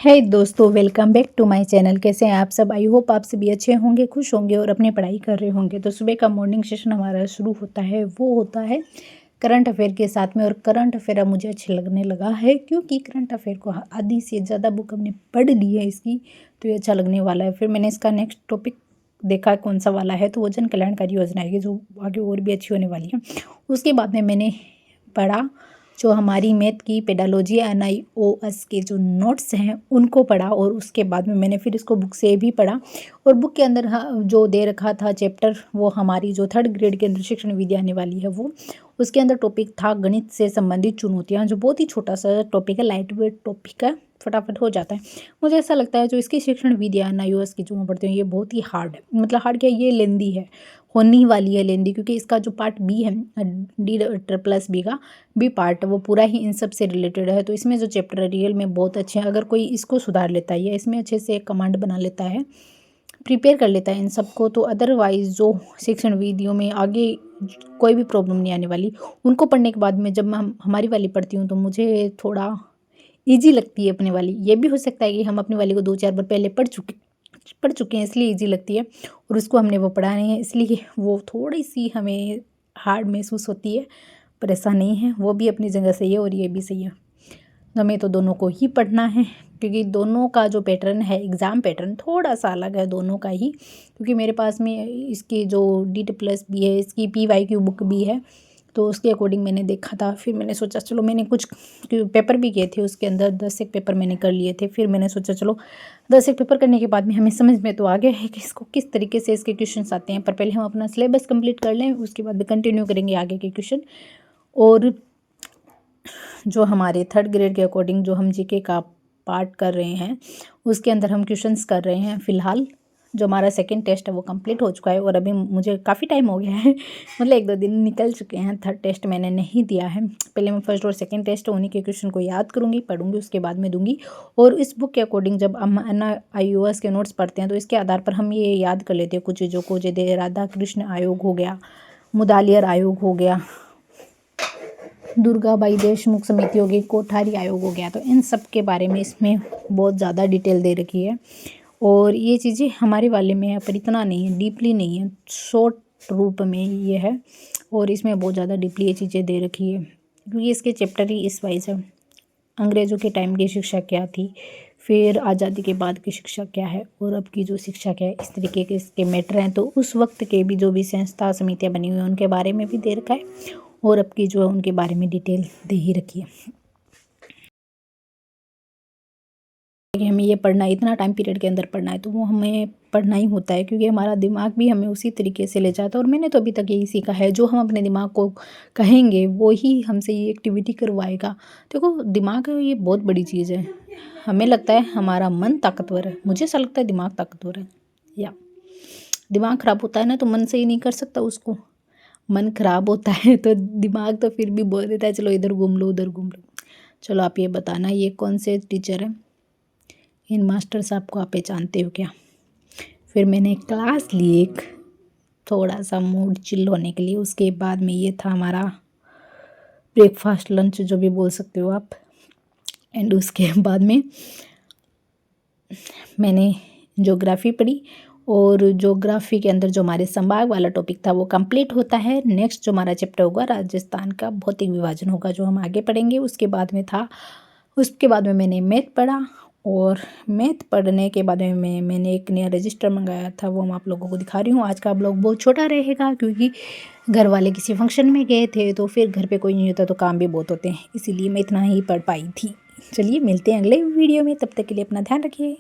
है दोस्तों, welcome back to my channel. कैसे हैं आप सब? आई होप आप सभी अच्छे होंगे, खुश होंगे और अपनी पढ़ाई कर रहे होंगे। तो सुबह का मॉर्निंग सेशन हमारा शुरू होता है, वो होता है करंट अफेयर के साथ में। और करंट अफेयर अब मुझे अच्छे लगने लगा है, क्योंकि करंट अफेयर को आधी से ज़्यादा बुक हमने पढ़ ली है इसकी, तो ये अच्छा लगने वाला है। फिर मैंने इसका नेक्स्ट टॉपिक देखा कौन सा वाला है, तो वो जन कल्याणकारी योजना है जो आगे और भी अच्छी होने वाली है। उसके बाद में मैंने पढ़ा जो हमारी मैथ की पेडालॉजी NIOS के जो नोट्स हैं उनको पढ़ा, और उसके बाद में मैंने फिर इसको बुक से भी पढ़ा। और बुक के अंदर जो दे रखा था चैप्टर, वो हमारी जो 3rd ग्रेड के अंदर शिक्षण विधि आने वाली है वो, उसके अंदर टॉपिक था गणित से संबंधित चुनौतियाँ, जो बहुत ही छोटा सा टॉपिक है, लाइट वेट टॉपिक है, फटाफट हो जाता है। मुझे ऐसा लगता है जो इसकी शिक्षण विधि NIOS की जो मैं पढ़ती हूँ ये बहुत ही हार्ड है, मतलब हार्ड क्या, ये लेंदी है, होनी वाली है लेंदी, क्योंकि इसका जो पार्ट बी है D+B का बी पार्ट, वो पूरा ही इन सब से रिलेटेड है। तो इसमें जो चैप्टर है रियल में बहुत अच्छे हैं। अगर कोई इसको सुधार लेता है या इसमें अच्छे से एक कमांड बना लेता है, प्रिपेयर कर लेता है इन सबको, तो अदरवाइज़ जो शिक्षण विधियों में आगे कोई भी प्रॉब्लम नहीं आने वाली। उनको पढ़ने के बाद में जब मैं हमारी वाली पढ़ती हूँ तो मुझे थोड़ा ईजी लगती है अपने वाली। ये भी हो सकता है कि हम अपनी वाली को 2-4 बार पहले पढ़ चुके हैं, इसलिए ईजी लगती है, और उसको हमने वो पढ़ा नहीं है इसलिए वो थोड़ी सी हमें हार्ड महसूस होती है। पर ऐसा नहीं है, वो भी अपनी जगह सही है और ये भी सही है। हमें तो दोनों को ही पढ़ना है, क्योंकि दोनों का जो पैटर्न है, एग्ज़ाम पैटर्न थोड़ा सा अलग है दोनों का ही। क्योंकि मेरे पास में इसकी जो D+B है, इसकी PYQ बुक भी है, तो उसके अकॉर्डिंग मैंने देखा था। फिर मैंने सोचा चलो, मैंने कुछ पेपर भी किए थे उसके अंदर, 10 एक पेपर मैंने कर लिए थे। फिर मैंने सोचा चलो 10 एक पेपर करने के बाद में हमें समझ में तो आ गया है कि इसको किस तरीके से इसके क्वेश्चंस आते हैं, पर पहले हम अपना सिलेबस कंप्लीट कर लें, उसके बाद में कंटिन्यू करेंगे आगे के क्वेश्चन। और जो हमारे 3rd ग्रेड के अकॉर्डिंग जो हम GK का पार्ट कर रहे हैं, उसके अंदर हम क्वेश्चंस कर रहे हैं। फ़िलहाल जो हमारा 2nd टेस्ट है वो कंप्लीट हो चुका है, और अभी मुझे काफ़ी टाइम हो गया है, मतलब 1-2 दिन निकल चुके हैं। 3rd टेस्ट मैंने नहीं दिया है। पहले मैं 1st और 2nd टेस्ट उन्हीं के क्वेश्चन को याद करूँगी, पढ़ूँगी, उसके बाद में दूँगी। और इस बुक के अकॉर्डिंग जब हम NIOS के नोट्स पढ़ते हैं तो इसके आधार पर हम ये याद कर लेते हैं कुछ चीज़ों को, जैसे राधा कृष्ण आयोग हो गया, मुदालियर आयोग हो गया, दुर्गाबाई देशमुख समिति हो गई, कोठारी आयोग हो गया। तो इन सब के बारे में इसमें बहुत ज़्यादा डिटेल दे रखी है, और ये चीज़ें हमारे वाले में है पर इतना नहीं है, डीपली नहीं है, शॉर्ट रूप में ये है। और इसमें बहुत ज़्यादा डीपली ये चीज़ें दे रखी है, क्योंकि इसके चैप्टर ही इस वाइज है। अंग्रेज़ों के टाइम की शिक्षा क्या थी, फिर आज़ादी के बाद की शिक्षा क्या है, और अब की जो शिक्षा क्या है, इस तरीके के इसके मैटर हैं। तो उस वक्त के भी जो भी संस्था समितियाँ बनी हुई हैं उनके बारे में भी दे रखा है, और अब की जो है उनके बारे में डिटेल दे ही रखी है कि हमें ये पढ़ना है, इतना टाइम पीरियड के अंदर पढ़ना है, तो वो हमें पढ़ना ही होता है, क्योंकि हमारा दिमाग भी हमें उसी तरीके से ले जाता है। और मैंने तो अभी तक यही सीखा है, जो हम अपने दिमाग को कहेंगे वो ही हमसे ये एक्टिविटी करवाएगा। देखो, दिमाग है ये बहुत बड़ी चीज़ है। हमें लगता है हमारा मन ताकतवर है, मुझे ऐसा लगता है दिमाग ताकतवर है। या दिमाग ख़राब होता है ना, तो मन सही नहीं कर सकता उसको। मन ख़राब होता है तो दिमाग तो फिर भी बोल देता है चलो इधर घूम लो, उधर घूम लो। चलो आप ये बताना, ये कौन से टीचर हैं? इन मास्टर साहब को आप पहचानते हो क्या? फिर मैंने क्लास ली एक, थोड़ा सा मूड चिल होने के लिए। उसके बाद में ये था हमारा ब्रेकफास्ट, लंच, जो भी बोल सकते हो आप। एंड उसके बाद में मैंने ज्योग्राफी पढ़ी, और ज्योग्राफी के अंदर जो हमारे संभाग वाला टॉपिक था वो कंप्लीट होता है। नेक्स्ट जो हमारा चैप्टर होगा राजस्थान का भौतिक विभाजन होगा, जो हम आगे पढ़ेंगे। उसके बाद में मैंने मैथ पढ़ा, और मैथ पढ़ने के बाद में मैंने एक नया रजिस्टर मंगाया था, वो मैं आप लोगों को दिखा रही हूँ। आज का ब्लॉग बहुत छोटा रहेगा, क्योंकि घर वाले किसी फंक्शन में गए थे, तो फिर घर पे कोई नहीं होता तो काम भी बहुत होते हैं, इसीलिए मैं इतना ही पढ़ पाई थी। चलिए मिलते हैं अगले वीडियो में, तब तक के लिए अपना ध्यान रखिए।